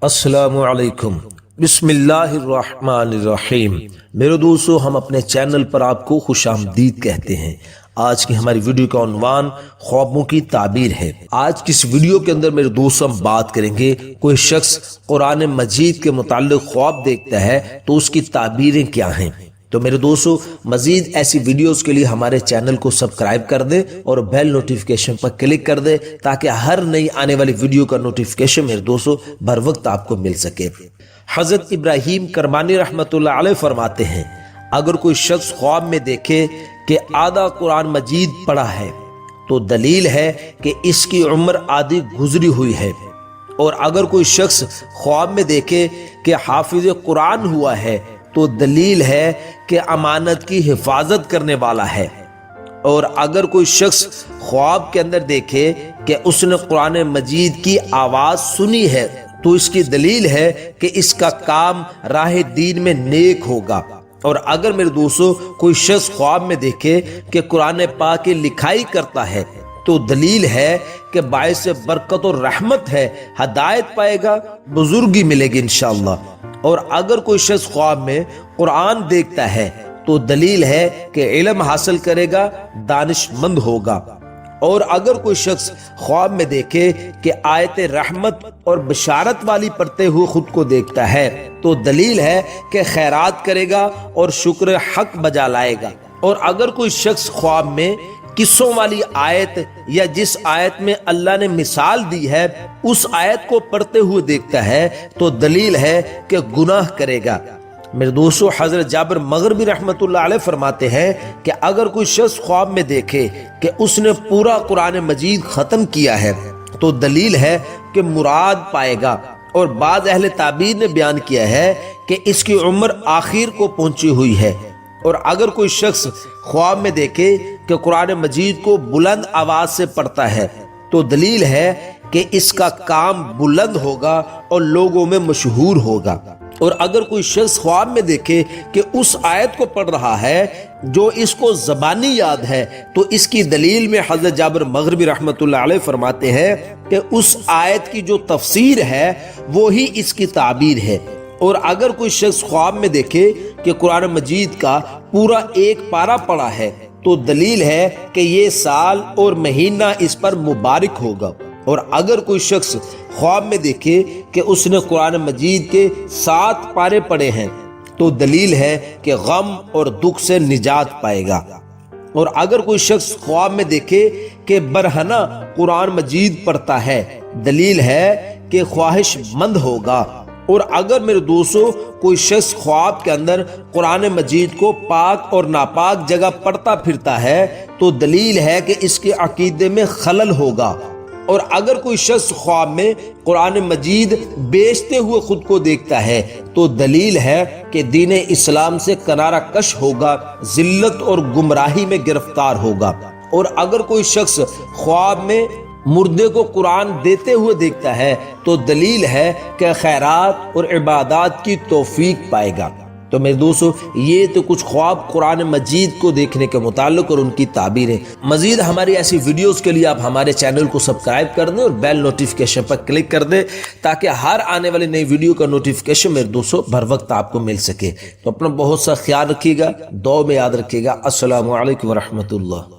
السلام علیکم، بسم اللہ الرحمن الرحیم۔ میرے دوستو، ہم اپنے چینل پر آپ کو خوش آمدید کہتے ہیں۔ آج کی ہماری ویڈیو کا عنوان خوابوں کی تعبیر ہے۔ آج کی اس ویڈیو کے اندر میرے دوستو ہم بات کریں گے، کوئی شخص قرآن مجید کے متعلق خواب دیکھتا ہے تو اس کی تعبیریں کیا ہیں۔ تو میرے دوستو، مزید ایسی ویڈیوز کے لیے ہمارے چینل کو سبسکرائب کر دیں اور بیل نوٹیفیکیشن پر کلک کر دیں تاکہ ہر نئی آنے والی ویڈیو کا نوٹیفیکیشن میرے دوستو بر وقت آپ کو مل سکے۔ حضرت ابراہیم کرمانی رحمۃ اللہ علیہ فرماتے ہیں، اگر کوئی شخص خواب میں دیکھے کہ آدھا قرآن مجید پڑھا ہے تو دلیل ہے کہ اس کی عمر آدھی گزری ہوئی ہے، اور اگر کوئی شخص خواب میں دیکھے کہ حافظ قرآن ہوا ہے تو دلیل ہے کہ امانت کی حفاظت کرنے والا ہے، اور اگر کوئی شخص خواب کے اندر دیکھے کہ اس نے قرآن مجید کی آواز سنی ہے تو اس کی دلیل ہے کہ اس کا کام راہ دین میں نیک ہوگا، اور اگر میرے دوستو کوئی شخص خواب میں دیکھے کہ قرآن پاک کی لکھائی کرتا ہے تو دلیل ہے کہ باعث برکت اور رحمت ہے، ہدایت پائے گا، بزرگی ملے گی انشاءاللہ، اور اگر کوئی شخص خواب میں قرآن دیکھتا ہے تو دلیل ہے کہ علم حاصل کرے گا، دانش مند ہوگا، اور اگر کوئی شخص خواب میں دیکھے کہ آیت رحمت اور بشارت والی پڑھتے ہوئے خود کو دیکھتا ہے تو دلیل ہے کہ خیرات کرے گا اور شکر حق بجا لائے گا، اور اگر کوئی شخص خواب میں قصوں والی آیت یا جس آیت میں اللہ نے مثال دی ہے اس آیت کو پڑھتے ہوئے دیکھتا ہے تو دلیل ہے کہ گناہ کرے گا۔ میرے دوستو، حضرت جابر مغربی رحمت اللہ علیہ فرماتے ہیں کہ اگر کوئی شخص خواب میں دیکھے کہ اس نے پورا قرآن مجید ختم کیا ہے تو دلیل ہے کہ مراد پائے گا، اور بعض اہل تعبیر نے بیان کیا ہے کہ اس کی عمر آخر کو پہنچی ہوئی ہے، اور اگر کوئی شخص خواب میں دیکھے کہ قرآن مجید کو بلند آواز سے پڑھتا ہے تو دلیل ہے کہ اس کا کام بلند ہوگا اور لوگوں میں مشہور ہوگا، اور اگر کوئی شخص خواب میں دیکھے کہ اس آیت کو پڑھ رہا ہے جو اس کو زبانی یاد ہے تو اس کی دلیل میں حضرت جابر مغربی رحمت اللہ علیہ فرماتے ہیں کہ اس آیت کی جو تفسیر ہے وہی اس کی تعبیر ہے، اور اگر کوئی شخص خواب میں دیکھے کہ قرآن مجید کا پورا ایک پارہ پڑھا ہے تو دلیل ہے کہ یہ سال اور مہینہ اس پر مبارک ہوگا، اور اگر کوئی شخص خواب میں دیکھے کہ اس نے قرآن مجید کے 7 پارے پڑھے ہیں تو دلیل ہے کہ غم اور دکھ سے نجات پائے گا، اور اگر کوئی شخص خواب میں دیکھے کہ برہنہ قرآن مجید پڑھتا ہے دلیل ہے کہ خواہش مند ہوگا، اور اگر میرے دوستو کوئی شخص خواب کے اندر قرآن مجید کو پاک اور ناپاک جگہ پڑھتا پھرتا ہے تو دلیل ہے کہ اس کے عقیدے میں خلل ہوگا، اور اگر کوئی شخص خواب میں قرآن مجید بیچتے ہوئے خود کو دیکھتا ہے تو دلیل ہے کہ دین اسلام سے کنارہ کش ہوگا، ذلت اور گمراہی میں گرفتار ہوگا، اور اگر کوئی شخص خواب میں مردے کو قرآن دیتے ہوئے دیکھتا ہے تو دلیل ہے کہ خیرات اور عبادات کی توفیق پائے گا۔ تو میرے دوستو، یہ تو کچھ خواب قرآن مجید کو دیکھنے کے متعلق اور ان کی تعبیریں۔ مزید ہماری ایسی ویڈیوز کے لیے آپ ہمارے چینل کو سبسکرائب کر دیں اور بیل نوٹیفیکیشن پر کلک کر دیں تاکہ ہر آنے والی نئی ویڈیو کا نوٹیفیکیشن میرے دوستو بر وقت آپ کو مل سکے۔ تو اپنا بہت سا خیال رکھیے گا، دعا میں یاد رکھیے گا۔ السلام علیکم ورحمۃ اللہ۔